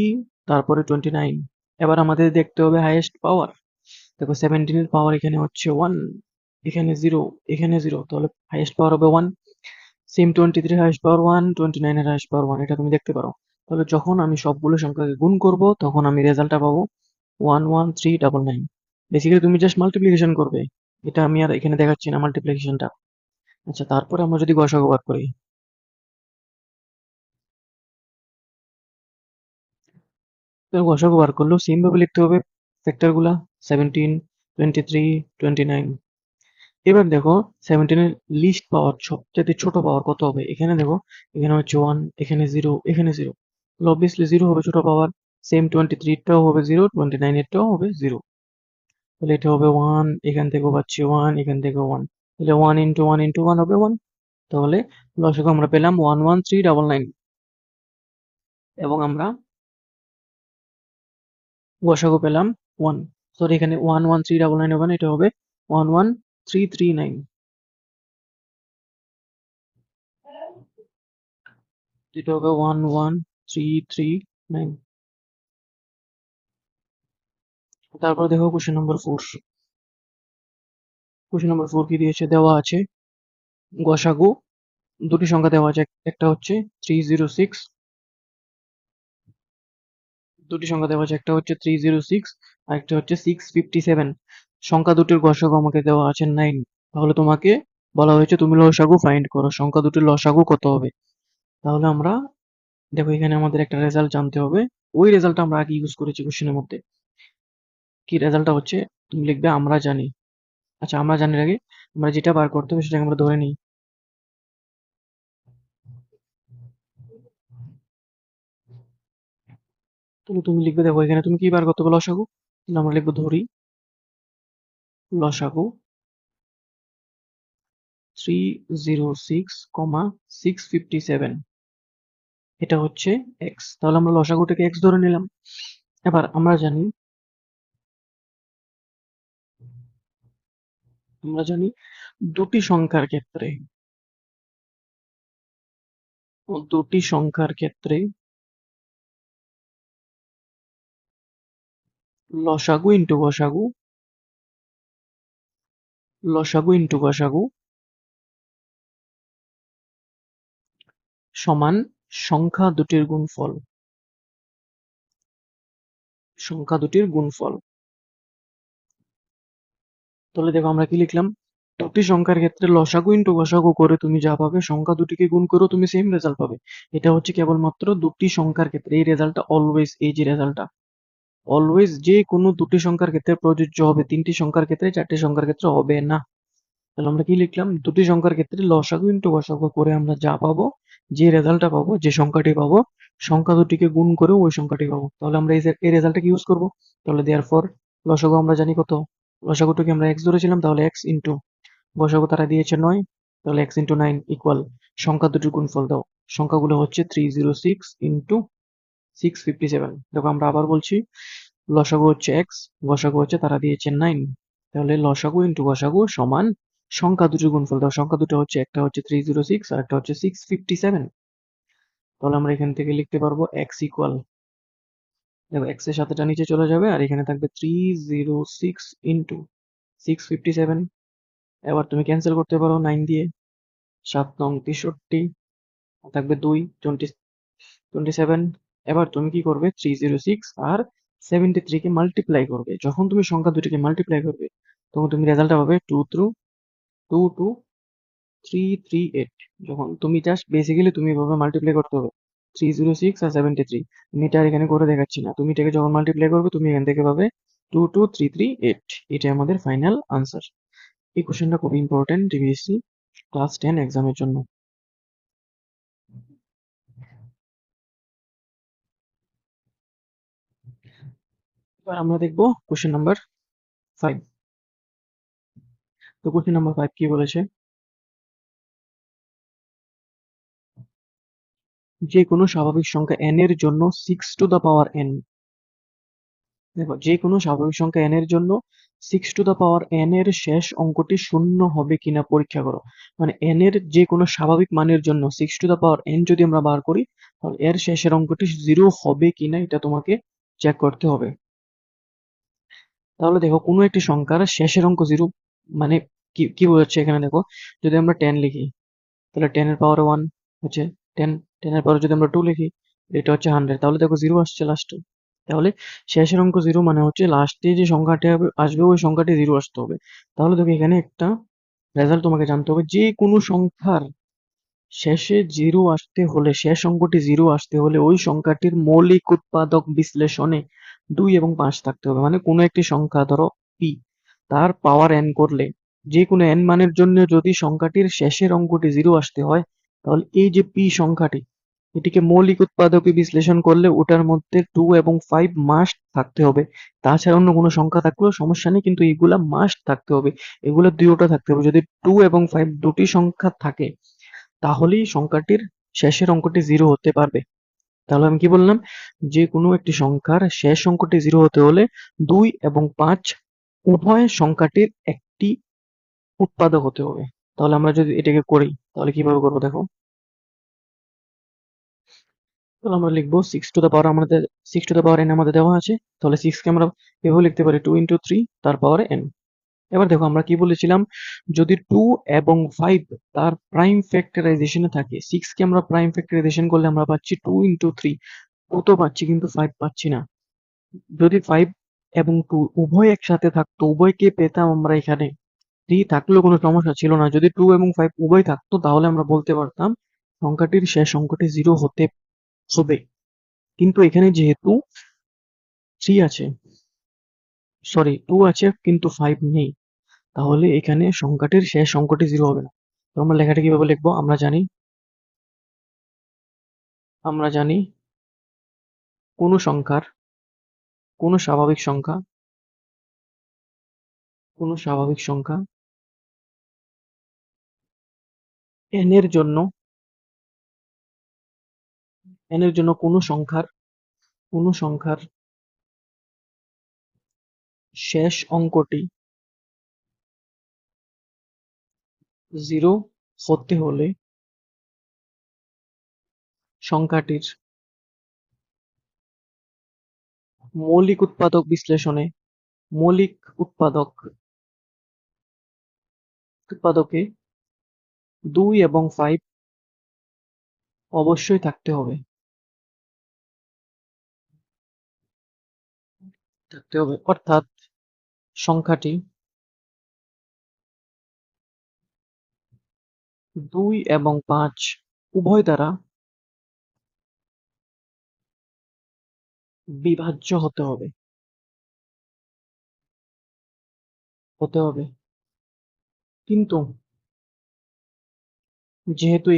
তারপরে 29। এবার আমাদের দেখতে হবে হাইয়েস্ট পাওয়ার। দেখো 17 এর পাওয়ার এখানে হচ্ছে 1, এখানে 0, এখানে 0, তাহলে হাইয়েস্ট পাওয়ার হবে 1। সেম 23 হাইয়েস্ট পাওয়ার 1, 29 এর হাইয়েস্ট পাওয়ার 1, এটা তুমি দেখতে পারো। তবে যখন আমি সবগুলো সংখ্যাকে গুণ করব তখন আমি রেজাল্টটা পাবো 11399। বেসিক্যালি তুমি জাস্ট মাল্টিপ্লিকেশন করবে, এটা আমি আর এখানে দেখাচ্ছি না মাল্টিপ্লিকেশনটা। আচ্ছা, তারপরে আমরা যদি গসাগু বার করি, তো গসাগু বার করলেও সেম ভাবে লিখতে হবে ফ্যাক্টর গুলা, 17, 23, 29। এবার দেখো 17 এর লিস্ট পাওয়ার সবচেয়ে ছোট পাওয়ার কত হবে, এখানে দেখো, এখানে হচ্ছে 1, এখানে 0, এখানে 0, তাহলে অবভিয়াসলি 0 হবে ছোট পাওয়ার। সেম 23 টাও হবে 0, 29 এরটাও হবে 0, তাহলে এটা হবে 1, এখান থেকেও পাচ্ছি 1, এখান থেকেও 1, তাহলে 1 ইন্টু 1 ইন্টু 1 হবে 1। তাহলে লসাগু আমরা পেলাম 11399, এবং আমরা গসাগু পেলাম 1। সরি, এখানে 11399 হবে না, এটা হবে 11339। এটা হবে 11339। তারপর দেখো কোশ্চেন নাম্বার 4। কোশ্চেন নাম্বার 4 কি দিয়েছে, দেওয়া আছে গসাগু দুটি সংখ্যা দেওয়া আছে, একটা হচ্ছে 306, দুটি সংখ্যা দেওয়া আছে, একটা হচ্ছে 306 আর একটা হচ্ছে 657। সংখ্যা দুটির গসাগু আমাকে দেওয়া আছে 9। তাহলে তোমাকে বলা হয়েছে তুমি লসাগু ফাইন্ড করো, সংখ্যা দুটির লসাগু কত হবে। তাহলে আমরা দেখো, এখানে আমাদের একটা রেজাল্ট জানতে হবে, ওই রেজাল্টটা আমরা আগে ইউজ করেছি কোশ্চেনের মধ্যে। কি রেজাল্টটা হচ্ছে, তুমি লিখবে আমরা জানি। আচ্ছা, আমরা জানির আগে আমরা যেটা বার করতে হবে সেটাকে আমরা ধরে নিই। তাহলে তুমি লিখবে, দেখো এখানে তুমি কি বার করতে হবে, লসাগু। তাহলে আমরা লিখবো ধরি লসাগু 306, 657, এটা হচ্ছে এক্স। তাহলে আমরা লসাগুটাকে এক্স ধরে নিলাম। এবার আমরা জানি দুটি সংখ্যার ক্ষেত্রে, দুটি সংখ্যার ক্ষেত্রে লসাগু ইন্টু গসাগু, লসাগু ইন্টু গসাগু সমান সংখ্যা দুটির গুণফল, সংখ্যা দুটির গুণফল। তাহলে দেখো আমরা কি লিখলাম, দুটি সংখ্যার ক্ষেত্রে লসাগু ইন্টু গসাগু করে তুমি যা পাবে, সংখ্যা দুটিকে গুণ করো তুমি সেম রেজাল্ট পাবে। এটা হচ্ছে কেবলমাত্র দুটি সংখ্যার ক্ষেত্রে, এই রেজাল্টটা অলওয়েজ, এই যে রেজাল্টটা অলওয়েজ যে কোনো দুটি সংখ্যার ক্ষেত্রে প্রযোজ্য হবে, তিনটি সংখ্যার ক্ষেত্রে, চারটি সংখ্যার ক্ষেত্রে হবে না। তাহলে আমরা কি লিখলাম, দুটি সংখ্যার ক্ষেত্রে লসাগু ইন্টু গসাগু করে আমরা যা পাবো, যে রেজাল্টটা পাবো, যে সংখ্যাটি পাবো, সংখ্যা দুটিকে গুণ করে ওই সংখ্যাটি পাবো। তাহলে আমরা এই রেজাল্টটাকে ইউজ করবো। তাহলে দেয়ারফর লসাগু আমরা জানি কত, লসাগুটাকে আমরা এক্স ধরেছিলাম, তাহলে এক্স ইন্টু গসাগু তারা দিয়েছে 9, তাহলে এক্স ইন্টু 9 ইকুয়াল সংখ্যা দুটির গুণফল দাও। সংখ্যাগুলো হচ্ছে 306 ইন্টু 657। দেখো আমরা আবার বলছি, লসাগু হচ্ছে এক্স, গসাগু হচ্ছে তারা দিয়েছে 9, তাহলে লসাগু ইন্টু গসাগু সমান সংখ্যা দুটির গুণফল দাও। সংখ্যা দুটো হচ্ছে, একটা হচ্ছে 306 আর একটা হচ্ছে 657। তাহলে আমরা এখান থেকে লিখতে পারবো এক্স ইকুয়াল, দেখো এক্স এর সাথেটা নিচে চলে যাবে আর এখানে থাকবে 306 ইন্টু 657। এবার তুমি ক্যান্সেল করতে পারো 9 দিয়ে, 7 নং 63, থাকবে 2, 27। এবার তুমি কি করবে, 306 আর 73 কে মাল্টিপ্লাই করবে। যখন তুমি সংখ্যা দুটিকে মাল্টিপ্লাই করবে তখন তুমি রেজাল্টটা পাবে 22338। যখন তুমি জাস্ট বেসিক্যালি তুমি এভাবে মাল্টিপ্লাই করতে হবে 306 আর 73, আমি এটা আর এখানে করে দেখাচ্ছি না, তুমি এটাকে যখন মাল্টিপ্লাই করবে তুমি এখান থেকে পাবে 22338। এটা আমাদের ফাইনাল আনসার। এই কোশ্চেনটা খুব ইম্পর্টেন্ট ডিবিএসসি ক্লাস 10 এক্সামের জন্য। এবার আমরা দেখবো কোশ্চেন নাম্বার 5। তো কোশ্চেন নাম্বার 5 কি বলেছে, যে কোনো স্বাভাবিক সংখ্যা n এর জন্য 6 টু দ্য পাওয়ার n দেখো যে কোনো স্বাভাবিক সংখ্যা n এর জন্য 6 টু দ্য পাওয়ার n এর শেষ অঙ্কটি শূন্য হবে কিনা পরীক্ষা করো। মানে n এর যে কোনো স্বাভাবিক মানের জন্য 6 টু দ্য পাওয়ার n যদি আমরা বার করি, তাহলে এর শেষের অঙ্কটি 0 হবে কিনা এটা তোমাকে চেক করতে হবে। তাহলে দেখো কোনো একটি সংখ্যার শেষের অঙ্ক 0 মানে কি কি বোঝাচ্ছে এখানে দেখো, যদি আমরা 10 লিখি তাহলে 10 এর পাওয়ার 1 হচ্ছে 10, 10 এর পাওয়ার যদি আমরা 2 লিখি এটা হচ্ছে 100, তাহলে দেখো 0 আসছে লাস্টে। তাহলে শেষের অঙ্ক 0 মানে হচ্ছে লাস্টে যে সংখ্যাটি আসবে ওই সংখ্যাটি 0 আসতে হবে। তাহলে দেখো এখানে একটা রেজাল্ট তোমাকে জানতে হবে, যে কোনো সংখ্যার শেষে 0 আসতে হলে, শেষ অঙ্কটি 0 আসতে হলে ওই সংখ্যাটির মৌলিক উৎপাদক বিশ্লেষণে 2 এবং 5 থাকতে হবে। মানে কোনো একটি সংখ্যা ধরো p, তার পাওয়ার n করলে যে কোনো n মানের জন্য যদি সংখ্যাটির শেষের অঙ্কটি 0 আসতে হয়, তাহলে এই যে p সংখ্যাটি, এটিকে মৌলিক উৎপাদকে বিশ্লেষণ করলে ওটার মধ্যে 2 এবং 5 মাস্ট থাকতে হবে। তাছাড়া অন্য কোনো সংখ্যা থাকলেও সমস্যা নেই, কিন্তু এগুলা মাস্ট থাকতে হবে। এগুলো দুইটা থাকতে হবে। যদি 2 এবং 5 দুটি সংখ্যা থাকে তাহলেই সংখ্যাটির শেষের অঙ্কটি 0 হতে পারবে। তাহলে আমি কি বললাম, যে কোনো একটি সংখ্যার শেষ অঙ্কটি 0 হতে হলে 2 এবং 5 উভয় সংখ্যাটির একটি উৎপাদক হতে হবে। তাহলে আমরা যদি এটাকে করি তাহলে কিভাবে করবো দেখো। তাহলে আমরা লিখবো 6 টু দ্য পাওয়ার n আমাদের দেওয়া আছে। তাহলে 6 কে আমরা এভাবে লিখতে পারি 2 ইন্টু 3 তার পাওয়ারে n। এবার দেখো আমরা কি বলেছিলাম, যদি 2 এবং 5 তার প্রাইম ফ্যাক্টরাইজেশনে থাকে, 6 কে আমরা প্রাইম ফ্যাক্টরাইজেশন করলে আমরা পাচ্ছি 2 ইন্টু 3, 2 তো পাচ্ছি কিন্তু 5 পাচ্ছি না। যদি 5 এবং 2 উভয় একসাথে থাকতো, উভয়কে পেতাম আমরা এখানে, 3 থাকলেও কোনো সমস্যা ছিল না। যদি 2 এবং 5 উভয় থাকতো তাহলে আমরা বলতে পারতাম সংখ্যাটির শেষ অঙ্কটি 0 হতে হবে। কিন্তু এখানে যেহেতু 3 আছে, সরি 2 আছে কিন্তু 5 নেই, তাহলে এখানে সংখ্যাটির শেষ অঙ্কটি 0 হবে না। তো আমরা লেখাটা কিভাবে লিখবো, আমরা জানি কোনো সংখ্যার, কোনো স্বাভাবিক সংখ্যা, কোনো স্বাভাবিক সংখ্যা n এর জন্য, কোনো সংখ্যার শেষ অঙ্কটি 0 হতে হলে সংখ্যাটির মৌলিক উৎপাদক বিশ্লেষণে, মৌলিক উৎপাদকে 2 এবং 5 অবশ্যই থাকতে হবে। অর্থাৎ সংখ্যাটি 2 এবং 5 উভয় দ্বারা বিভাজ্য হতে হবে। কিন্তু যেহেতু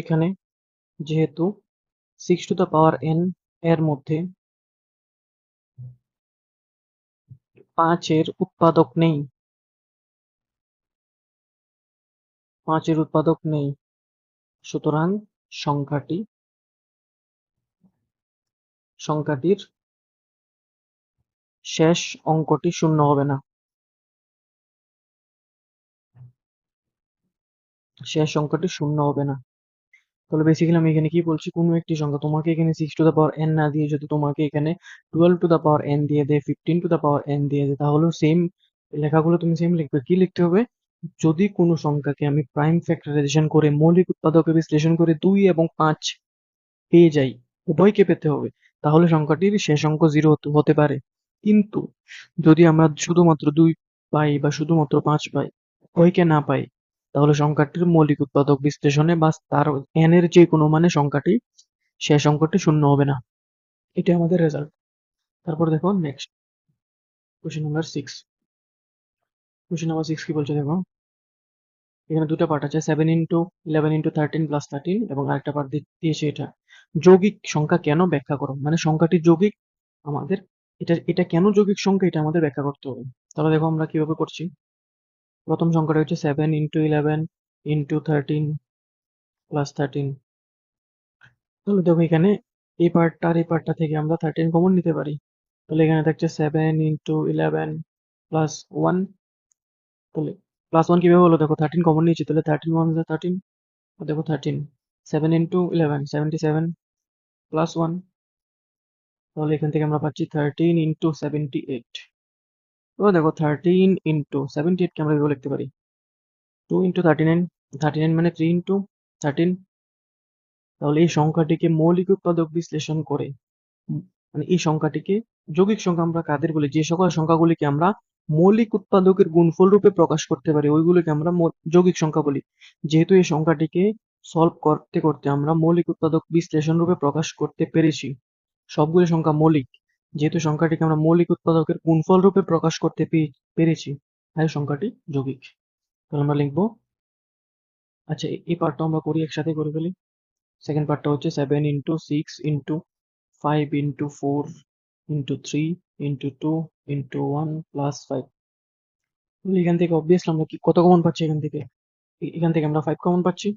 6 টু দ্য পাওয়ার n এর মধ্যে 5 এর উৎপাদক নেই, সুতরাং সংখ্যাটির শেষ অঙ্কটি শূন্য হবে না। তাহলে বেসিক্যালি আমি এখানে কি বলছি, কোনো একটি সংখ্যা তোমাকে এখানে 6 টু দ্য পাওয়ার n না দিয়ে যদি তোমাকে এখানে 12 টু দ্য পাওয়ার n দিয়ে দেয়, 15 টু দ্য পাওয়ার n দিয়ে দেয়, তাহলেও সেম লেখাগুলো তুমি সেম লিখবে। কি লিখতে হবে, যদি কোনো সংখ্যাকে আমি প্রাইম ফ্যাক্টরাইজেশন করে মৌলিক উৎপাদকে বিশ্লেষণ করে 2 এবং 5 পেয়ে যাই, উভয়কে পেতে হবে, তাহলে সংখ্যাটির শেষ অঙ্ক 0 হতে পারে। কিন্তু যদি আমরা শুধুমাত্র 2 পাই বা শুধুমাত্র 5 পাই, উভয়কে না পাই, তাহলে সংখ্যাটির মৌলিক উৎপাদক বিশ্লেষণে বা তার n এর যে কোনো মানে সংখ্যাটি শেষ অঙ্কটি শূন্য হবে না। এটা আমাদের রেজাল্ট। তারপর দেখো নেক্সট কোশ্চেন নাম্বার 6 কি বলছে দেখো। এখানে দুটো পার্ট আছে, 7 × 11 × 13 + 13, এবং আরেকটা পার্ট দিয়েছে এটা, যৌগিক সংখ্যা কেন ব্যাখ্যা করো। মানে সংখ্যাটি যৌগিক, আমাদের এটা কেন যৌগিক সংখ্যা এটা আমাদের ব্যাখ্যা করতে হবে। তাহলে দেখো আমরা কিভাবে করছি। প্রথম সংখ্যাটা হচ্ছে 7 × 11 × 13 + 13। তাহলে দেখো এখানে এই পার্টটা আর এই পার্টটা থেকে আমরা 13 কমন নিতে পারি। তাহলে এখানে থাকছে 7 × 11 প্লাস 1। তাহলে প্লাস 1 কিভাবে হলো দেখো, 13 কমন নিয়েছি, তাহলে 13 1 13, দেখো 13, 7 × 11 77 প্লাস 1। তাহলে এখান থেকে আমরা পাচ্ছি 13 × 78। এবার দেখো 13 × 78 কে আমরা এভাবে লিখতে পারি 2 × 39, 39 মানে 3 × 13। তাহলে এই সংখ্যাটিকে মৌলিক উৎপাদক বিশ্লেষণ করে মানে এই সংখ্যাটিকে যৌগিক সংখ্যা আমরা কাদের বলি, যে সকল সংখ্যাগুলিকে আমরা মৌলিক উৎপাদকের গুণফল রূপে প্রকাশ করতে পারি ওইগুলোকে আমরা যৌগিক সংখ্যা বলি। যেহেতু এই সংখ্যাটিকে সলভ করতে করতে আমরা মৌলিক উৎপাদক বিশ্লেষণ রূপে প্রকাশ করতে পেরেছি, সবগুলি সংখ্যা মৌলিক, যেহেতু সংখ্যাটিকে আমরা মৌলিক উৎপাদকের গুণফল রূপে প্রকাশ করতে পেরেছি, তাই সংখ্যাটি যৌগিক। তাহলে আমরা লিখবো, আচ্ছা এই পার্টটা আমরা করি, একসাথে করে ফেলি। সেকেন্ড পার্টটা হচ্ছে 7 × 6 × 5 × 4 × 3 × 2 × 1 + 5। এখান থেকে অবভিয়াসলি আমরা কি কত কমন পাচ্ছি, এখান থেকে আমরা 5 কমন পাচ্ছি।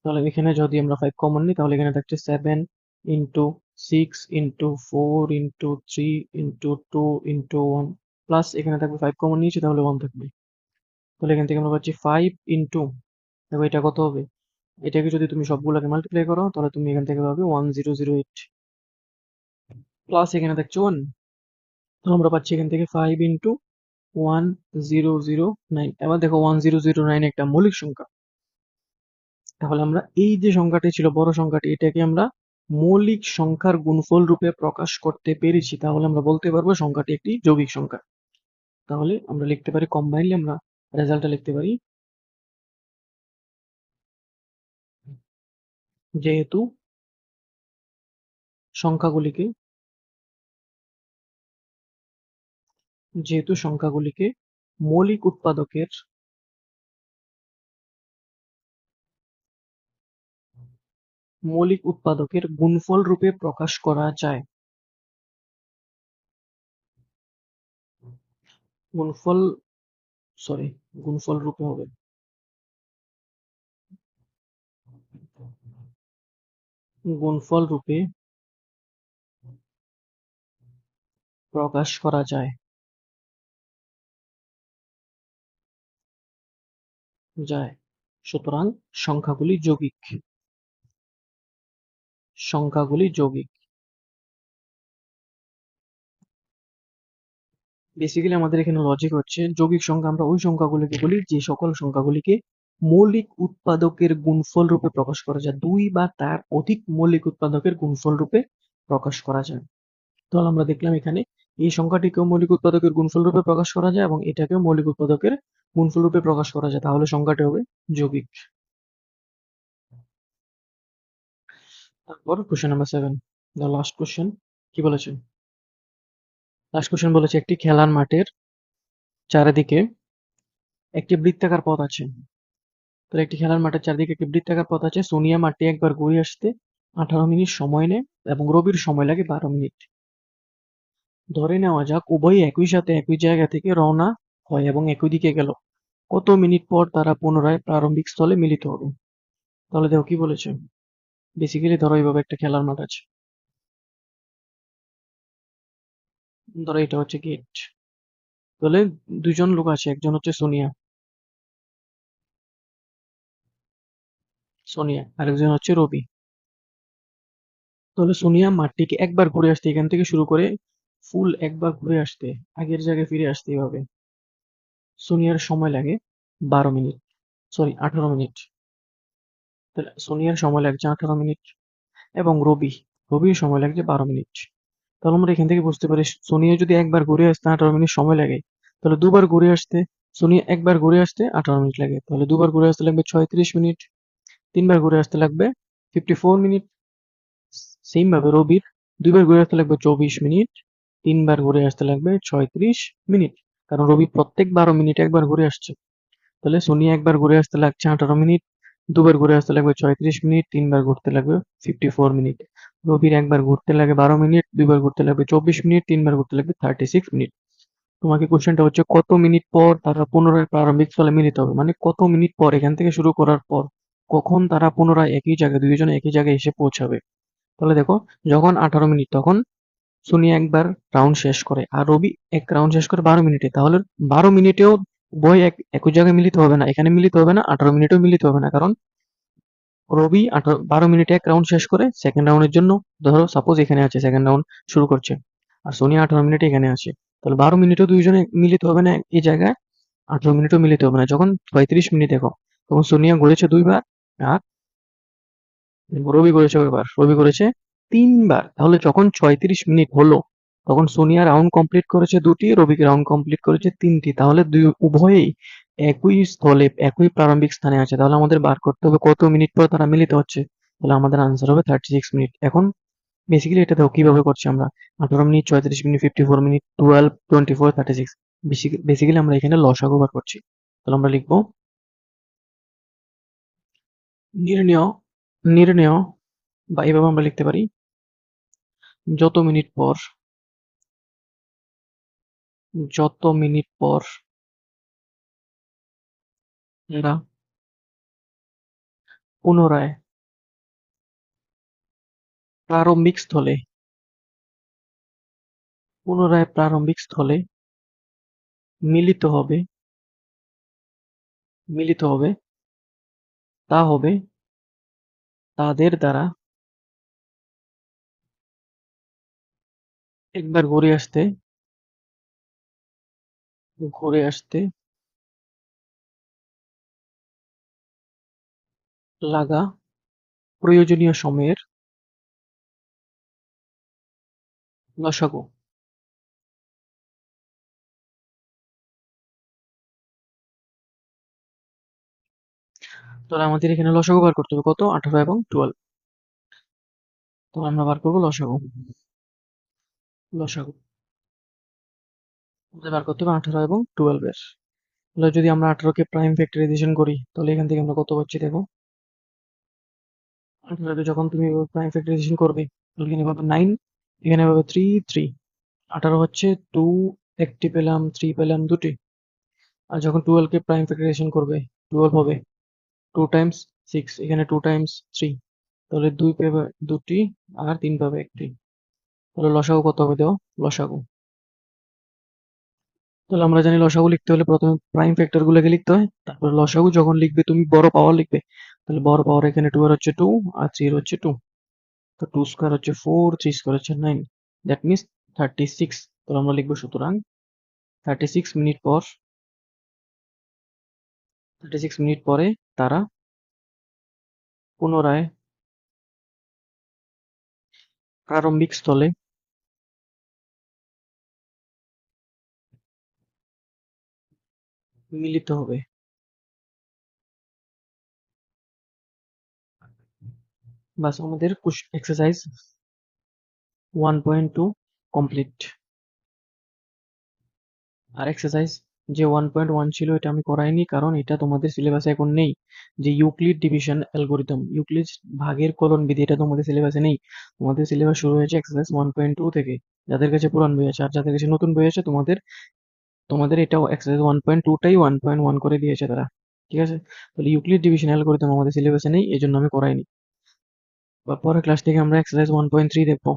তাহলে এখানে যদি আমরা 5 কমন নিই, তাহলে এখানে থাকছে 7 × 6 × 4 × 3 × 2 × 1 প্লাস এখানে থাকবে 5 কমন নিয়েছি, তাহলে 1 থাকবে। তাহলে এখান থেকে আমরা পাচ্ছি 5 × দেখো এটা কত হবে, এটাকে যদি তুমি সবগুলোকে মাল্টিপ্লাই করো তাহলে তুমি এখান থেকে পাবে 1008 প্লাস এখানে থাকছে 1। তাহলে আমরা পাচ্ছি এখান থেকে 5 × 1009। এবার দেখো 1009 একটা মৌলিক সংখ্যা। তাহলে আমরা এই যে সংখ্যাটি ছিল বড় সংখ্যাটি, এটাকে আমরা মৌলিক সংখ্যার গুণফল রূপে প্রকাশ করতে পেরেছি, তাহলে আমরা বলতে পারবো সংখ্যাটি একটি যৌগিক সংখ্যা। তাহলে আমরা লিখতে পারি, কম্বাইনলি আমরা রেজাল্টটা লিখতে পারি, যেহেতু সংখ্যাগুলিকে মৌলিক উৎপাদকের গুণফল রূপে প্রকাশ করা যায়। গুণফল রূপে হবে, গুণফল রূপে প্রকাশ করা যায়। সুতরাং সংখ্যাগুলি যৌগিক। বেসিক্যালি আমাদের এখানে লজিক হচ্ছে, যৌগিক সংখ্যা আমরা ওই সংখ্যাগুলিকে বলি যে সকল সংখ্যাগুলিকে মৌলিক উৎপাদকের গুণফল রূপে প্রকাশ করা যায়, 2 বা তার অধিক মৌলিক উৎপাদকের গুণফল রূপে প্রকাশ করা যায়। তাহলে আমরা দেখলাম এখানে এই সংখ্যাটিকেও মৌলিক উৎপাদকের গুণফল রূপে প্রকাশ করা যায় এবং এটাকেও মৌলিক উৎপাদকের গুণফল রূপে প্রকাশ করা যায়, তাহলে সংখ্যাটি হবে যৌগিক। তারপর question number 7, the last question. কি বলেছে? লাস্ট কোশ্চেন বলেছে, একটি খেলার মাঠের চারিদিকে একটি বৃত্তাকার পথ আছে। তাহলে একটি খেলার মাঠের চারিদিকে একটি বৃত্তাকার পথ আছে। সোনিয়া মাঠে একবার ঘুরে আসতে 18 মিনিট সময় নেয় এবং রবির সময় লাগে 12 মিনিট। ধরে নেওয়া যাক উভয়ই একই সাথে একই জায়গা থেকে রওনা হয় এবং একই দিকে গেল। কত মিনিট পর তারা পুনরায় প্রারম্ভিক স্থলে মিলিত হবে? তাহলে দেখো কি বলেছে। বেসিক্যালি ধরো এইভাবে একটা খেলার মাঠ আছে, ধরো এটা হচ্ছে গেট। তাহলে দুজন লোক আছে, একজন হচ্ছে সোনিয়া আরেকজন হচ্ছে রবি। তাহলে সোনিয়া মাঠটিকে একবার ঘুরে আসতে, এখান থেকে শুরু করে ফুল একবার ঘুরে আসতে, আগের জায়গায় ফিরে আসতে হবে সোনিয়ার সময় লাগে 12 মিনিট, সরি 18 মিনিট। তাহলে সোনিয়ার সময় লাগছে 18 মিনিট এবং রবির সময় লাগছে 12 মিনিট। তাহলে আমরা এখান থেকে বুঝতে পারি, সোনিয়া যদি একবার ঘুরে আসতে 18 মিনিট সময় লাগে, তাহলে দুবার ঘুরে আসতে, সোনিয়া একবার ঘুরে আসতে 18 মিনিট লাগে, তাহলে দুবার ঘুরে আসতে লাগবে 36 মিনিট, তিনবার ঘুরে আসতে লাগবে 54 মিনিট। সেম ভাবে রবির দুইবার ঘুরে আসতে লাগবে 24 মিনিট, তিনবার ঘুরে আসতে লাগবে 36 মিনিট, কারণ রবি প্রত্যেক 12 মিনিটে একবার ঘুরে আসছে। তাহলে সোনিয়া একবার ঘুরে আসতে লাগছে 18 মিনিট, দুবার ঘুরে আসতে লাগবে 36 মিনিট, তিনবার ঘুরতে লাগবে 54 মিনিট। রবির একবার ঘুরতে লাগে 12 মিনিট, দুইবার ঘুরতে লাগবে 24 মিনিট, তিনবার ঘুরতে লাগবে 36 মিনিট। তোমাকে কোশ্চেনটা হচ্ছে কত মিনিট পর তারা পুনরায় প্রারম্ভিক স্থলে মিলিত হবে, মানে কত মিনিট পর এখান থেকে শুরু করার পর কখন তারা পুনরায় একই জায়গায় দুইজনে একই জায়গায় এসে পৌঁছাবে। তাহলে দেখো, যখন 18 মিনিট তখন সোনিয়া একবার রাউন্ড শেষ করে আর রবি এক রাউন্ড শেষ করে 12 মিনিটে। তাহলে 12 মিনিটেও উভয় একই জায়গায় মিলিত হবে না, এখানে মিলিত হবে না, 18 মিনিটেও মিলিত হবে না, কারণ রবি 12 মিনিটে এক রাউন্ড শেষ করে সেকেন্ড রাউন্ডের জন্য, ধরো সাপোজ এখানে আছে সেকেন্ড রাউন্ড শুরু করছে, আর সোনিয়া 18 মিনিটে এখানে আছে। তাহলে 12 মিনিটেও দুইজনে মিলিত হবে না এই জায়গায়, 18 মিনিটেও মিলিত হবে না। যখন 35 মিনিট দেখো, তখন সোনিয়া ঘুরেছে 2 বার আর রবি করেছে কয়বার? রবি করেছে 3 বার। তাহলে যখন 36 মিনিট হলো, তখন সোনিয়া রাউন্ড কমপ্লিট করেছে 2টি, রবিকে রাউন্ড কমপ্লিট করেছে 3টি। তাহলে উভয়েই একই স্থলে, একই প্রারম্ভিক স্থানে আছে। তাহলে আমাদের বার করতে হবে কত মিনিট পর তারা মিলিত হচ্ছে। তাহলে আমাদের আনসার হবে 36 মিনিট। এখন বেসিক্যালি এটা দেখো কিভাবে করছি আমরা। 18 মিনিট, 34 মিনিট, 54 মিনিট, 12, 24, 36। বেসিক্যালি আমরা এখানে লসাগু বার করছি। তাহলে আমরা লিখবো নির্ণেয়, নির্ণেয়, বা এভাবে আমরা লিখতে পারি, যত মিনিট পর, যত মিনিট পর আমরা পুনরায় প্রারম্ভিক স্থলে, পুনরায় প্রারম্ভিক স্থলে মিলিত হবে, মিলিত হবে, তা হবে তাদের দ্বারা একবার ঘুরে আসতে লাগা প্রয়োজনীয় সময়ের লসাগু। তাহলে আমাদের এখানে লসাগু বার করতে হবে কত? 18 এবং 12। তো আমরা বার করবো লসাগু। লসাগু আমাদের বার করতে হবে 18 এবং 12 এর। তাহলে যদি আমরা 18কে প্রাইম ফ্যাক্টরাইজেশন করি, তাহলে এখান থেকে আমরা কত পাচ্ছি দেখো। 18কে যখন তুমি প্রাইম ফ্যাক্টরাইজেশন করবে, তাহলে এখানে পাবে 9, এখানে পাবে 3, 3। 18 হচ্ছে 2, একটি পেলাম, 3 পেলাম, দুটি। আর যখন 12কে প্রাইম ফ্যাক্টরাইজেশন করবে, 12 হবে 2 টাইমস 6, এখানে 2 টাইমস 3। তাহলে 2 পাবে দুটি, আর 3 পাবে একটি। তাহলে লসাগু কত হবে দেও, লসাগু। তাহলে আমরা জানি লসাগু লিখতে হলে প্রথমে প্রাইম ফ্যাক্টর গুলোকে লিখতে হয়, তারপরে লসাগু যখন লিখবে তুমি বড় পাওয়ার লিখবে। তাহলে বড় পাওয়ার এখানে 2 এর হচ্ছে 2, আর 3 এর হচ্ছে 2। তো 2 স্কয়ার হচ্ছে 4, 3 স্কয়ার হচ্ছে 9। That means 36। তাহলে আমরা লিখবো সুতরাং 36 মিনিট পর, 36 মিনিট পরে তারা পুনরায় প্রারম্ভিক স্থলে মিলিত হবে। বাস আমাদের এক্সারসাইজ 1.2 কমপ্লিট। আর এক্সারসাইজ যে 1.1 ছিল এটা আমি করাইনি, কারণ এটা তোমাদের সিলেবাসে এখন নেই। যে ইউক্লিড ডিভিশন অ্যালগোরিদম, ইউক্লিড ভাগের কলন বিধি, এটা তোমাদের সিলেবাসে নেই। তোমাদের সিলেবাস শুরু হয়েছে এক্সারসাইজ 1.2 থেকে, যাদের কাছে পুরান বই আছে। আর যাদের কাছে নতুন বই আছে, তোমাদের তোমাদের এটাও এক্সারসাইজ 1.2টাই 1.1 করে দিয়েছে তারা। ঠিক আছে? তাহলে ইউক্লিড ডিভিশন অ্যালগোরিদম আমাদের সিলেবাসে নেই, এই জন্য আমি করাইনি। বা পরের ক্লাস থেকে আমরা এক্সারসাইজ 1.3 দেখবো।